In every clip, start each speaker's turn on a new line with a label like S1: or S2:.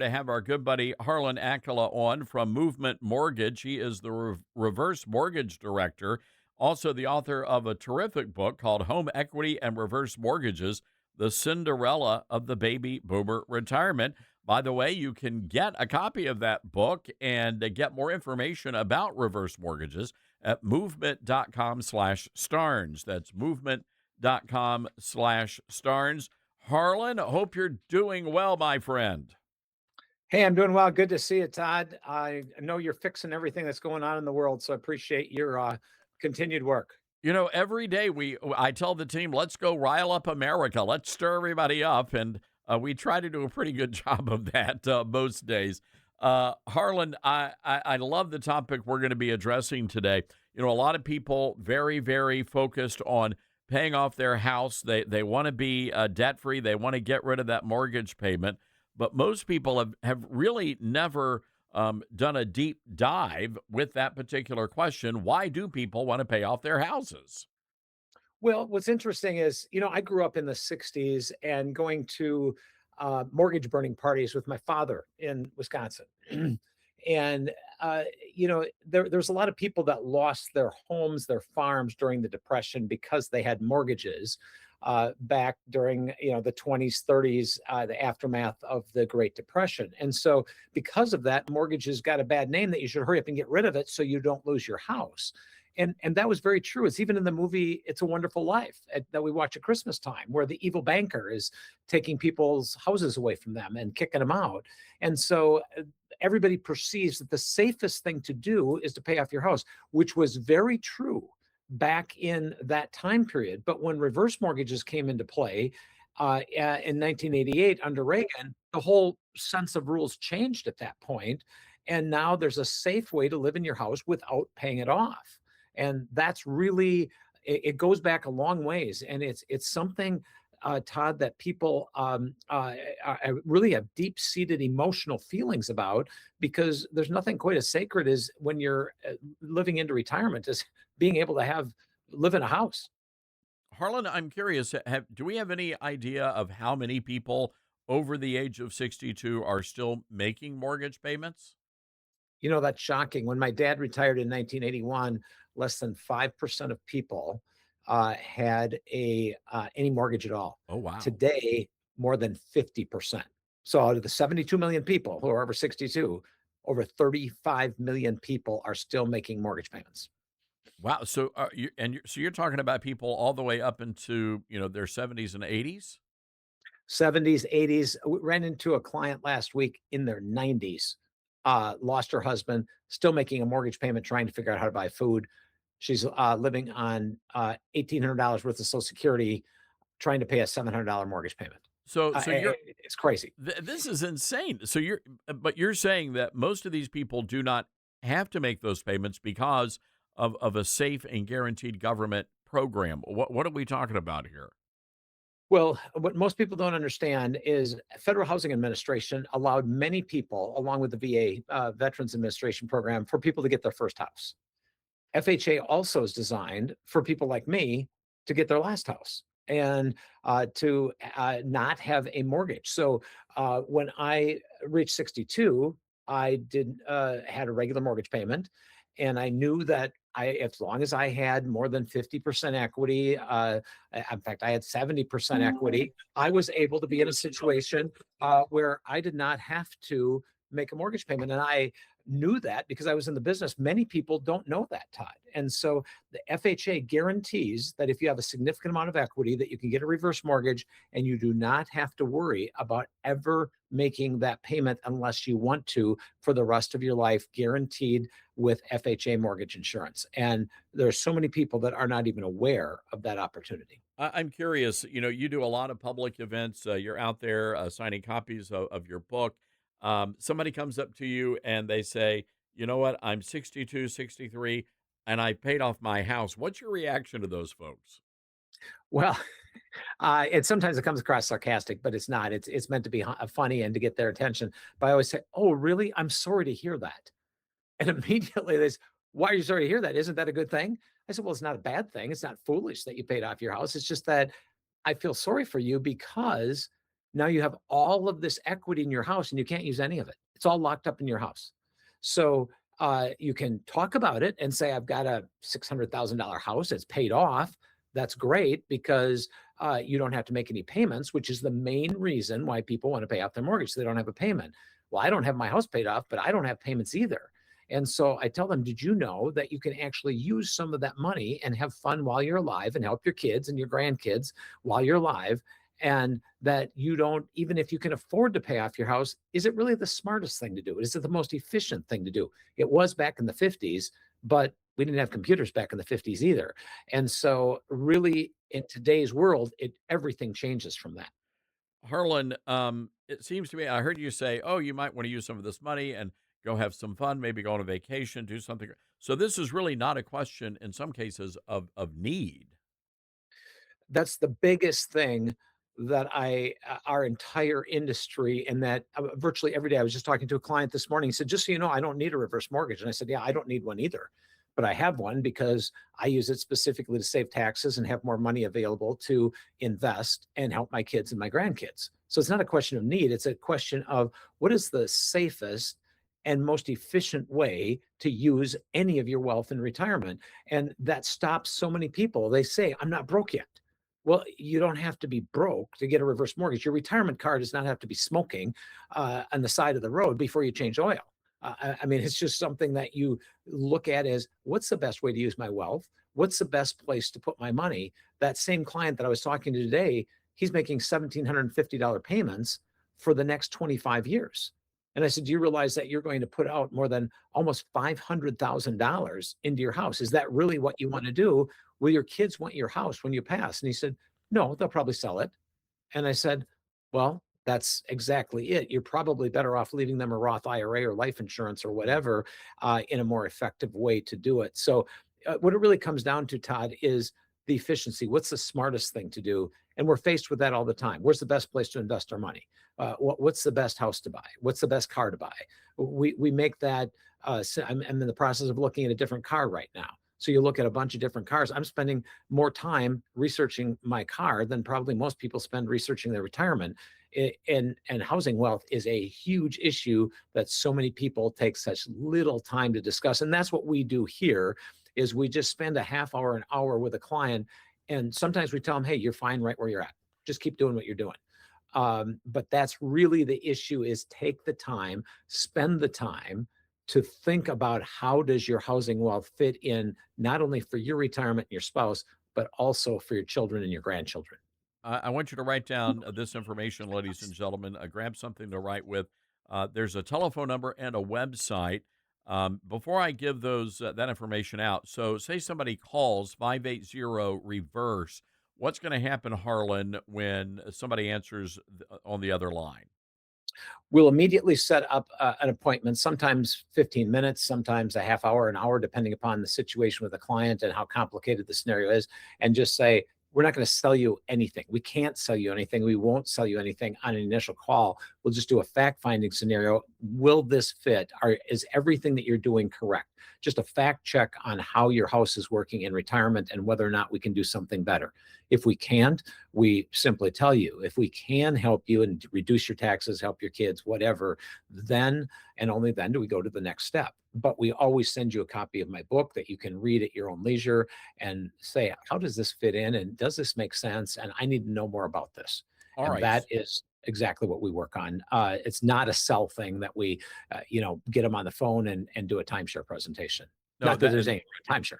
S1: To have our good buddy Harlan Akila on from Movement Mortgage. He is the reverse mortgage director, also the author of a terrific book called Home Equity and Reverse Mortgages, The Cinderella of the Baby Boomer Retirement. By the way, you can get a copy of that book and get more information about reverse mortgages at movement.com/starnes. That's movement.com/starnes. Harlan, hope you're doing well, my friend.
S2: Hey, I'm doing well. Good to see you, Todd. I know you're fixing everything that's going on in the world, so I appreciate your continued work.
S1: Every day I tell the team, let's go rile up America. Let's stir everybody up. And we try to do a pretty good job of that most days. Harlan, I love the topic we're going to be addressing today. A lot of people very, very focused on paying off their house. They want to be debt free. They want to get rid of that mortgage payment. But most people have really never done a deep dive with that particular question. Why do people want to pay off their houses?
S2: Well, what's interesting is, I grew up in the 60s and going to mortgage burning parties with my father in Wisconsin. And, there's a lot of people that lost their homes, their farms during the Depression because they had mortgages back during, the 20s, 30s, the aftermath of the Great Depression. And so because of that, mortgages got a bad name that you should hurry up and get rid of it so you don't lose your house. And that was very true. It's even in the movie It's a Wonderful Life that we watch at Christmas time, where the evil banker is taking people's houses away from them and kicking them out. And so everybody perceives that the safest thing to do is to pay off your house, which was very true back in that time period. But when reverse mortgages came into play in 1988 under Reagan, the whole sense of rules changed at that point. And now there's a safe way to live in your house without paying it off. And that's really, it goes back a long ways. And it's something, Todd, that people really have deep seated emotional feelings about, because there's nothing quite as sacred as when you're living into retirement as being able to live in a house.
S1: Harlan, I'm curious, do we have any idea of how many people over the age of 62 are still making mortgage payments?
S2: That's shocking. When my dad retired in 1981, less than 5% of people had any mortgage at all.
S1: Oh, wow.
S2: Today, more than 50%. So out of the 72 million people who are over 62, over 35 million people are still making mortgage payments.
S1: Wow. So you're talking about people all the way up into, their 70s and 80s?
S2: 70s, 80s. We ran into a client last week in their 90s, lost her husband, still making a mortgage payment, trying to figure out how to buy food. She's living on $1,800 worth of Social Security, trying to pay a $700 mortgage payment.
S1: So so you're
S2: It's crazy.
S1: this is insane. But you're saying that most of these people do not have to make those payments because of a safe and guaranteed government program. What are we talking about here?
S2: Well, what most people don't understand is Federal Housing Administration allowed many people, along with the VA, Veterans Administration program, for people to get their first house. FHA also is designed for people like me to get their last house and to not have a mortgage. So when I reached 62, I did had a regular mortgage payment, and I knew that as long as I had more than 50% equity, in fact, I had 70% equity, I was able to be in a situation where I did not have to make a mortgage payment. And I knew that because I was in the business. Many people don't know that, Todd. And so the FHA guarantees that if you have a significant amount of equity, that you can get a reverse mortgage and you do not have to worry about ever making that payment unless you want to for the rest of your life, guaranteed with FHA mortgage insurance. And there's so many people that are not even aware of that opportunity.
S1: I'm curious. You do a lot of public events. You're out there signing copies of your book. Somebody comes up to you and they say, you know what, I'm 62, 63, and I paid off my house. What's your reaction to those folks?
S2: Well, and sometimes it comes across sarcastic, but it's not. It's meant to be funny and to get their attention. But I always say, "Oh, really? I'm sorry to hear that." And immediately they say, "Why are you sorry to hear that? Isn't that a good thing?" I said, "Well, it's not a bad thing. It's not foolish that you paid off your house. It's just that I feel sorry for you because Now you have all of this equity in your house and you can't use any of it. It's all locked up in your house. So you can talk about it and say, I've got a $600,000 house. It's paid off. That's great because you don't have to make any payments, which is the main reason why people want to pay off their mortgage. So they don't have a payment. Well, I don't have my house paid off, but I don't have payments either. And so I tell them, did you know that you can actually use some of that money and have fun while you're alive and help your kids and your grandkids while you're alive? And that you don't, even if you can afford to pay off your house, is it really the smartest thing to do? Is it the most efficient thing to do? It was back in the 50s, but we didn't have computers back in the 50s either. And so really in today's world, everything changes from that.
S1: Harlan, it seems to me I heard you say, "Oh, you might want to use some of this money and go have some fun, maybe go on a vacation, do something." So this is really not a question in some cases of need.
S2: That's the biggest thing that our entire industry and that virtually every day. I was just talking to a client this morning. He said, just so you know, I don't need a reverse mortgage. And I said, yeah, I don't need one either. But I have one because I use it specifically to save taxes and have more money available to invest and help my kids and my grandkids. So it's not a question of need. It's a question of what is the safest and most efficient way to use any of your wealth in retirement. And that stops so many people. They say, I'm not broke yet. Well, you don't have to be broke to get a reverse mortgage. Your retirement card does not have to be smoking on the side of the road before you change oil. I mean, it's just something that you look at as what's the best way to use my wealth? What's the best place to put my money? That same client that I was talking to today, he's making $1,750 payments for the next 25 years. And I said, do you realize that you're going to put out more than almost $500,000 into your house? Is that really what you want to do? Will your kids want your house when you pass? And he said, no, they'll probably sell it. And I said, well, that's exactly it. You're probably better off leaving them a Roth IRA or life insurance or whatever in a more effective way to do it. So, what it really comes down to, Todd, is the efficiency. What's the smartest thing to do? And we're faced with that all the time. Where's the best place to invest our money? What's the best house to buy? What's the best car to buy? We make that. I'm in the process of looking at a different car right now. So you look at a bunch of different cars. I'm spending more time researching my car than probably most people spend researching their retirement. And housing wealth is a huge issue that so many people take such little time to discuss. And that's what we do here is we just spend a half hour, an hour with a client. And sometimes we tell them, hey, you're fine right where you're at. Just keep doing what you're doing. But that's really the issue is take the time, spend the time to think about how does your housing wealth fit in not only for your retirement and your spouse, but also for your children and your grandchildren.
S1: I want you to write down this information, ladies and gentlemen. Grab something to write with. There's a telephone number and a website. Before I give those that information out, so say somebody calls 580 reverse. What's going to happen, Harlan, when somebody answers on the other line?
S2: We'll immediately set up an appointment, sometimes 15 minutes, sometimes a half hour, an hour, depending upon the situation with the client and how complicated the scenario is, and just say, we're not going to sell you anything. We can't sell you anything. We won't sell you anything on an initial call. We'll just do a fact finding scenario. Will this fit? Is everything that you're doing correct? Just a fact check on how your house is working in retirement and whether or not we can do something better. If we can't, we simply tell you. If we can help you and reduce your taxes, help your kids, whatever, then and only then do we go to the next step. But we always send you a copy of my book that you can read at your own leisure and say, how does this fit in? And does this make sense? And I need to know more about this.
S1: All
S2: And
S1: right.
S2: that is exactly what we work on. It's not a sell thing that we, get them on the phone and do a timeshare presentation.
S1: No,
S2: Not that
S1: that
S2: there's any timeshare.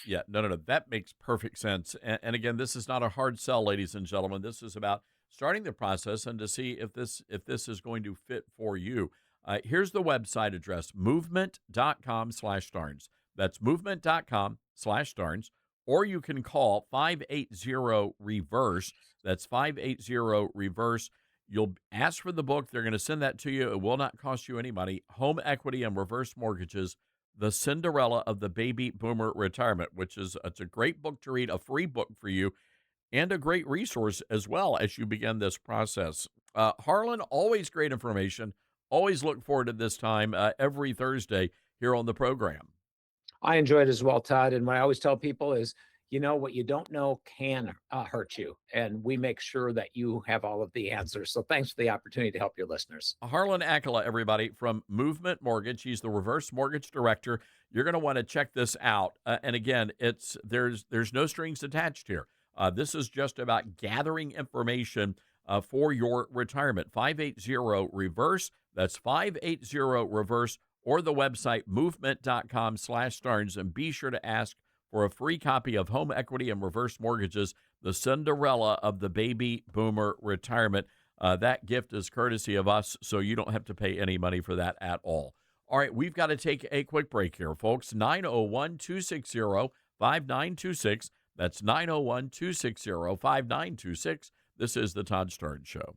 S1: yeah, no. That makes perfect sense. And again, this is not a hard sell, ladies and gentlemen. This is about starting the process and to see if this is going to fit for you. Here's the website address, movement.com/Starnes. That's movement.com/Starnes. Or you can call 580 reverse. That's 580 reverse. You'll ask for the book. They're going to send that to you. It will not cost you any money. Home Equity and Reverse Mortgages, the Cinderella of the Baby Boomer Retirement, which is it's a great book to read, a free book for you, and a great resource as well as you begin this process. Harlan, always great information. Always look forward to this time every Thursday here on the program.
S2: I enjoy it as well, Todd. And what I always tell people is what you don't know can hurt you. And we make sure that you have all of the answers. So thanks for the opportunity to help your listeners.
S1: Harlan Akela, everybody, from Movement Mortgage. He's the reverse mortgage director. You're going to want to check this out. And again, there's no strings attached here. This is just about gathering information for your retirement. 580 reverse. That's 580 reverse, or the website movement.com/Starnes. And be sure to ask for a free copy of Home Equity and Reverse Mortgages, the Cinderella of the Baby Boomer Retirement. That gift is courtesy of us, so you don't have to pay any money for that at all. All right, we've got to take a quick break here, folks. 901-260-5926. That's 901-260-5926. This is the Todd Starnes Show.